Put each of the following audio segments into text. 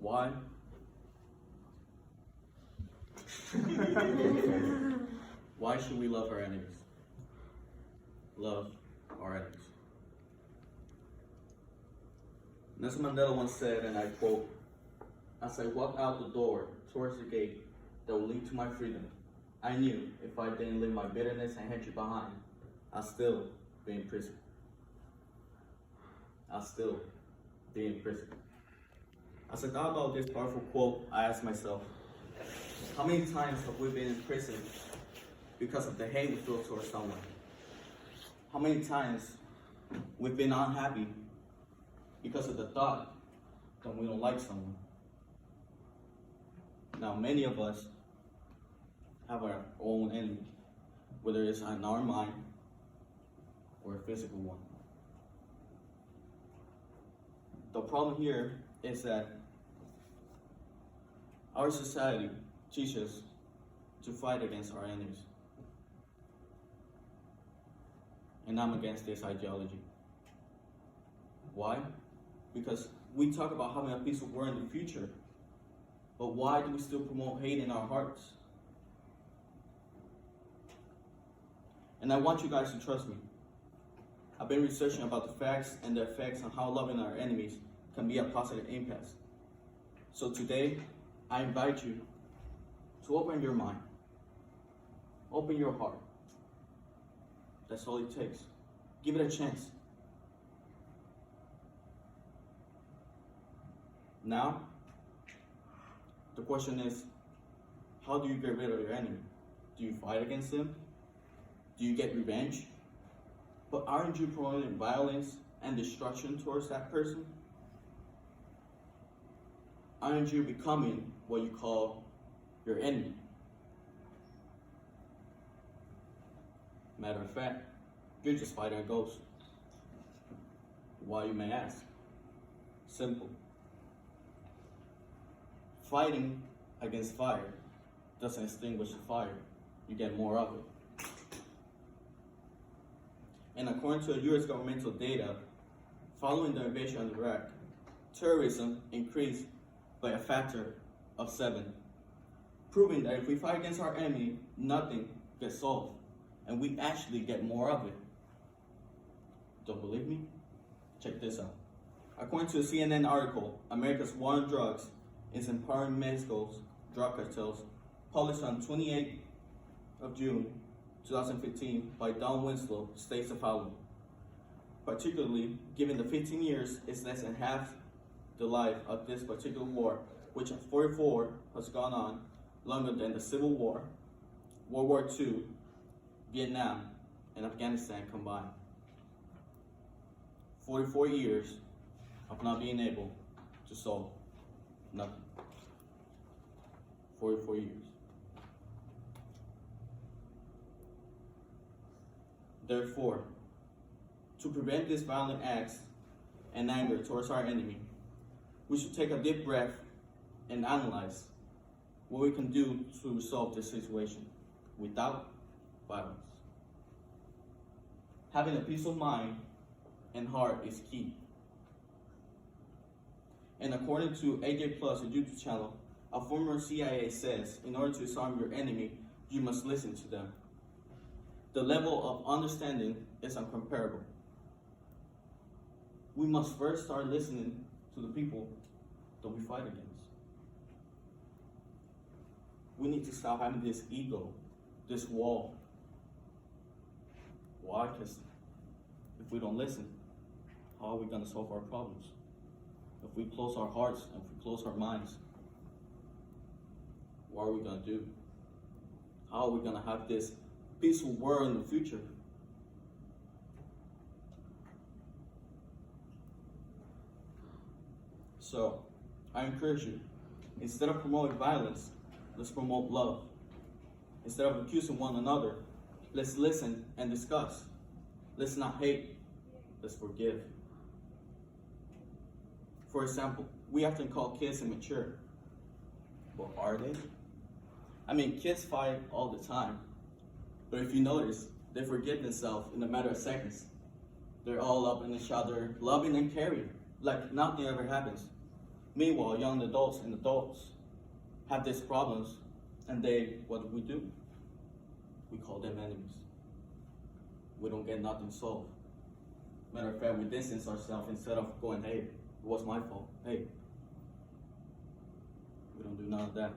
Why? Why should we love our enemies? Love our enemies. Nelson Mandela once said, and I quote, "As I walked out the door towards the gate that will lead to my freedom, I knew if I didn't leave my bitterness and hatred behind, I'd still be in prison. I'd still be in prison." As I thought about this powerful quote, I asked myself, how many times have we been in prison because of the hate we feel towards someone? How many times we've been unhappy because of the thought that we don't like someone? Now, many of us have our own enemy, whether it's in our mind or a physical one. The problem here is that our society teaches to fight against our enemies. And I'm against this ideology. Why? Because we talk about having a peaceful world in the future, but why do we still promote hate in our hearts? And I want you guys to trust me. I've been researching about the facts and the effects on how loving our enemies can be a positive impact. So today, I invite you to open your mind, open your heart. That's all it takes. Give it a chance. Now, the question is, how do you get rid of your enemy? Do you fight against them? Do you get revenge? But aren't you promoting violence and destruction towards that person? Aren't you becoming what you call your enemy? Matter of fact, you're just fighting a ghost. Why, you may ask? Simple. Fighting against fire doesn't extinguish the fire. You get more of it. And according to US governmental data, following the invasion of Iraq, terrorism increased by a factor of 7, proving that if we fight against our enemy, nothing gets solved, and we actually get more of it. Don't believe me? Check this out. According to a CNN article, America's War on Drugs is Empowering Mexico's Drug Cartels, published on 28th of June 2015 by Don Winslow, states the following. Particularly, given the 15 years is less than half the life of this particular war, which at 44 has gone on longer than the Civil War, World War II, Vietnam, and Afghanistan combined. 44 years of not being able to solve nothing. 44 years. Therefore, to prevent these violent acts and anger towards our enemy, we should take a deep breath and analyze what we can do to resolve this situation without violence. Having a peaceful mind and heart is key. And according to AJ Plus, a YouTube channel, a former CIA says, in order to disarm your enemy, you must listen to them. The level of understanding is incomparable. We must first start listening to the people that we fight against. We need to stop having this ego, this wall. Why? Because if we don't listen, how are we going to solve our problems? If we close our hearts, if we close our minds, what are we going to do? How are we going to have this peaceful world in the future? So, I encourage you, instead of promoting violence, let's promote love. Instead of accusing one another, let's listen and discuss. Let's not hate, let's forgive. For example, we often call kids immature. But are they? I mean, kids fight all the time. But if you notice, they forgive themselves in a matter of seconds. They're all up in each other, loving and caring, like nothing ever happens. Meanwhile, young adults and adults have these problems, and what do? We call them enemies. We don't get nothing solved. Matter of fact, we distance ourselves instead of going, hey, it was my fault. Hey, we don't do none of that.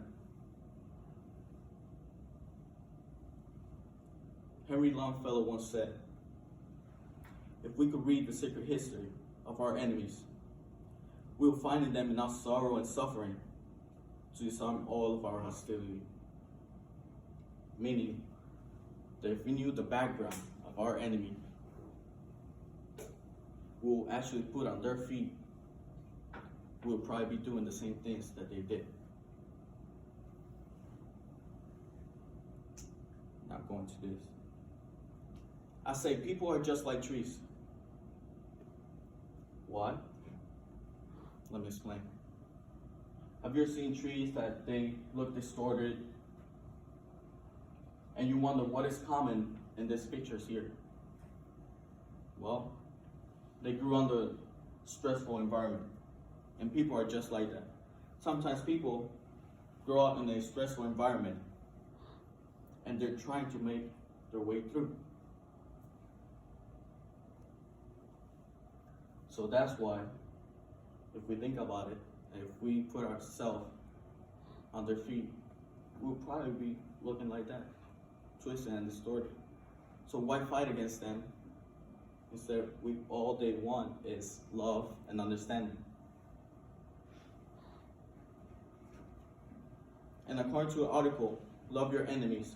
Henry Longfellow once said, if we could read the secret history of our enemies, we will find in them enough sorrow and suffering to disarm all of our hostility. Meaning that if we knew the background of our enemy, we will actually put on their feet, we will probably be doing the same things that they did. Not going to this. I say people are just like trees. Why? Let me explain. Have you ever seen trees that they look distorted and you wonder what is common in these pictures here? Well, they grew under a stressful environment, and people are just like that. Sometimes people grow up in a stressful environment and they're trying to make their way through. So that's why, if we think about it, and if we put ourselves on their feet, we'll probably be looking like that, twisted and distorted. So why fight against them? Instead, all they want is love and understanding. And according to an article, Love Your Enemies,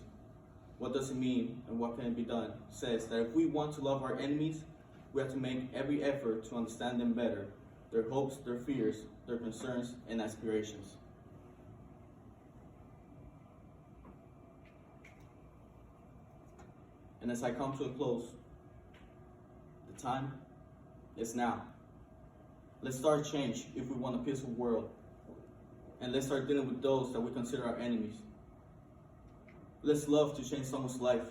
What Does It Mean and What Can Be Done, says that if we want to love our enemies, we have to make every effort to understand them better, their hopes, their fears, their concerns, and aspirations. And as I come to a close, the time is now. Let's start change if we want a peaceful world. And let's start dealing with those that we consider our enemies. Let's love to change someone's life.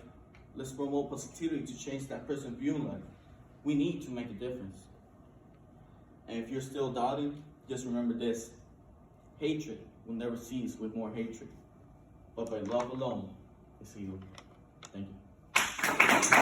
Let's promote positivity to change that person's view in life. We need to make a difference. And if you're still doubting, just remember this. Hatred will never cease with more hatred, but by love alone is healed. Thank you.